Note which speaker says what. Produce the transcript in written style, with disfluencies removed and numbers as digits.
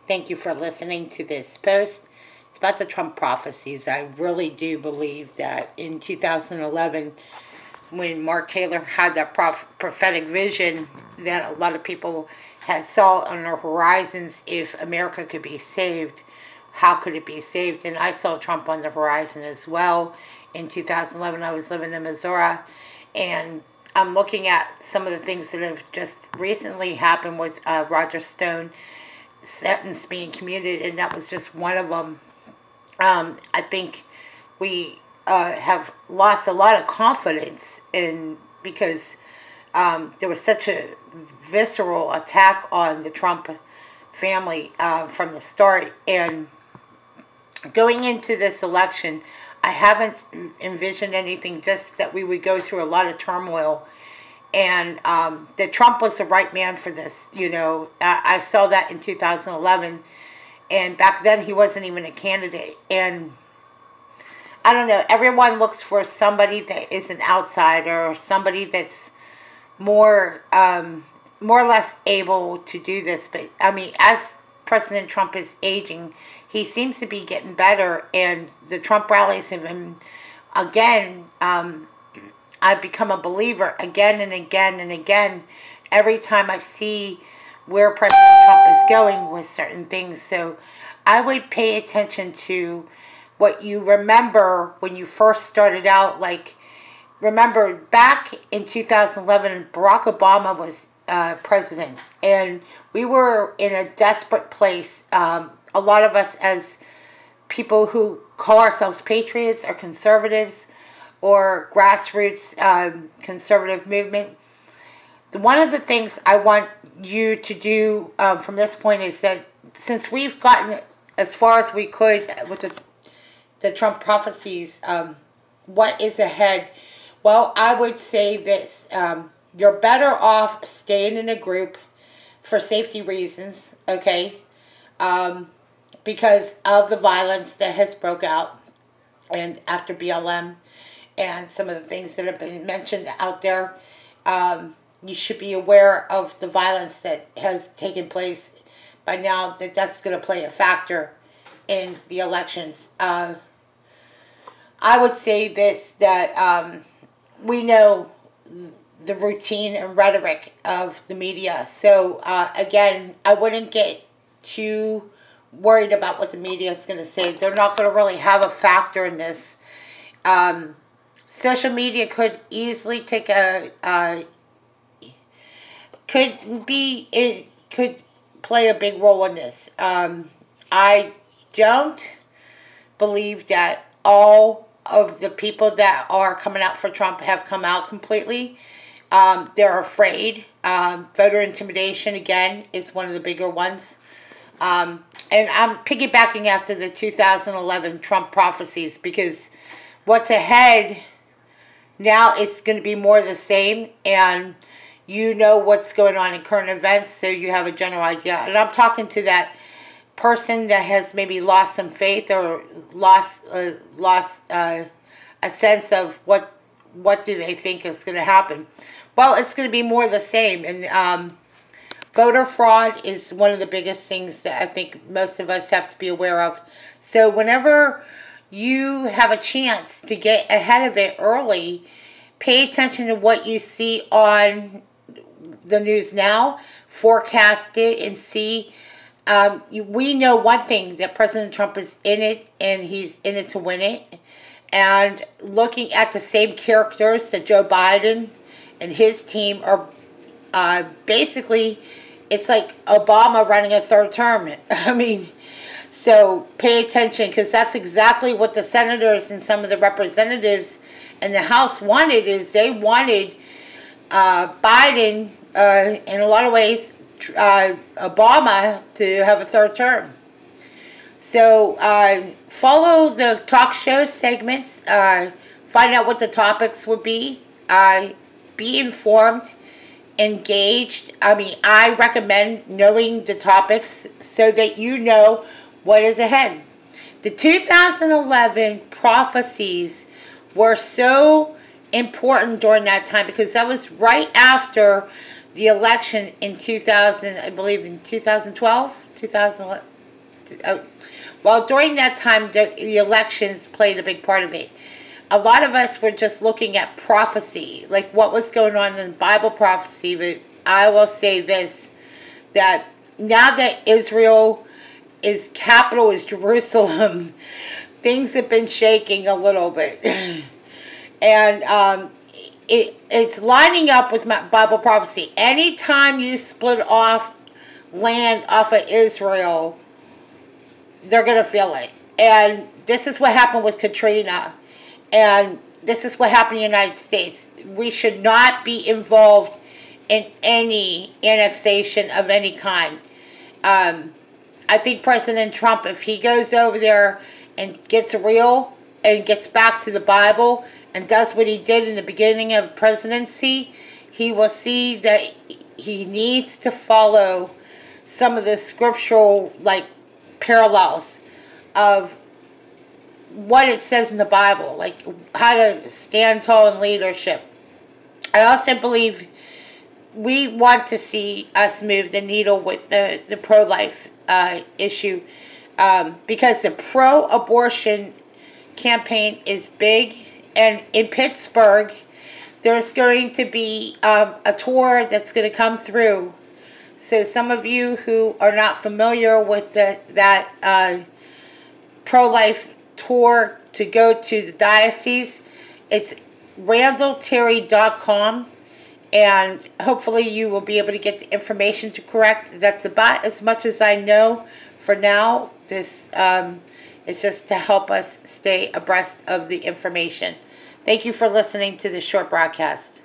Speaker 1: Thank you for listening to this post. It's about the Trump prophecies. I really do believe that in 2011, when Mark Taylor had that prophetic vision that a lot of people had saw on their horizons, if America could be saved, how could it be saved? And I saw Trump on the horizon as well. In 2011, I was living in Missouri, and I'm looking at some of the things that have just recently happened with Roger Stone sentence being commuted, and that was just one of them. I think we have lost a lot of confidence in because there was such a visceral attack on the Trump family from the start. And going into this election, I haven't envisioned anything, just that we would go through a lot of turmoil. And that Trump was the right man for this. You know, I saw that in 2011. And back then, he wasn't even a candidate. And I don't know, everyone looks for somebody that is an outsider, or somebody that's more or less able to do this. But, I mean, as President Trump is aging, he seems to be getting better. And the Trump rallies have been, again, I've become a believer again and again and again every time I see where President Trump is going with certain things. So I would pay attention to what you remember when you first started out. Like, remember back in 2011, Barack Obama was president, and we were in a desperate place. A lot of us, as people who call ourselves patriots or conservatives, or grassroots conservative movement. One of the things I want you to do from this point is that, since we've gotten as far as we could with the Trump prophecies, what is ahead? Well, I would say this. You're better off staying in a group for safety reasons, okay? Because of the violence that has broke out and after BLM, and some of the things that have been mentioned out there. You should be aware of the violence that has taken place by now, that's going to play a factor in the elections. I would say this, that we know the routine and rhetoric of the media. So, again, I wouldn't get too worried about what the media is going to say. They're not going to really have a factor in this. Social media could easily take could play a big role in this. I don't believe that all of the people that are coming out for Trump have come out completely. They're afraid. Voter intimidation, again, is one of the bigger ones. And I'm piggybacking after the 2011 Trump prophecies, because what's ahead now is going to be more of the same, and you know what's going on in current events, so you have a general idea. And I'm talking to that person that has maybe lost some faith, or lost a sense of what do they think is going to happen. Well, it's going to be more of the same. And voter fraud is one of the biggest things that I think most of us have to be aware of. So whenever you have a chance to get ahead of it early, pay attention to what you see on the news now, forecast it, and see. We know one thing, that President Trump is in it, and he's in it to win it. And looking at the same characters that Joe Biden and his team are basically, it's like Obama running a third term. I mean, so pay attention, because that's exactly what the senators and some of the representatives in the House wanted. Is they wanted Biden, in a lot of ways, Obama to have a third term. So follow the talk show segments. Find out what the topics would be. Be informed, engaged. I mean, I recommend knowing the topics so that you know what is ahead. The 2011 prophecies were so important during that time, because that was right after the election in 2000, I believe in 2012, well, during that time, the elections played a big part of it. A lot of us were just looking at prophecy, like what was going on in Bible prophecy. But I will say this, that now that Israel is capital is Jerusalem, things have been shaking a little bit. And it's lining up with Bible prophecy. Anytime you split off land off of Israel, they're going to feel it. And this is what happened with Katrina. And this is what happened in the United States. We should not be involved in any annexation of any kind. I think President Trump, if he goes over there and gets real and gets back to the Bible and does what he did in the beginning of presidency, he will see that he needs to follow some of the scriptural parallels of what it says in the Bible, like how to stand tall in leadership. I also believe we want to see us move the needle with the pro-life issue, because the pro-abortion campaign is big. And in Pittsburgh, there's going to be a tour that's going to come through. So some of you who are not familiar with that pro-life tour to go to the diocese, it's randallterry.com, and hopefully you will be able to get the information to correct. That's about as much as I know for now. This is just to help us stay abreast of the information. Thank you for listening to this short broadcast.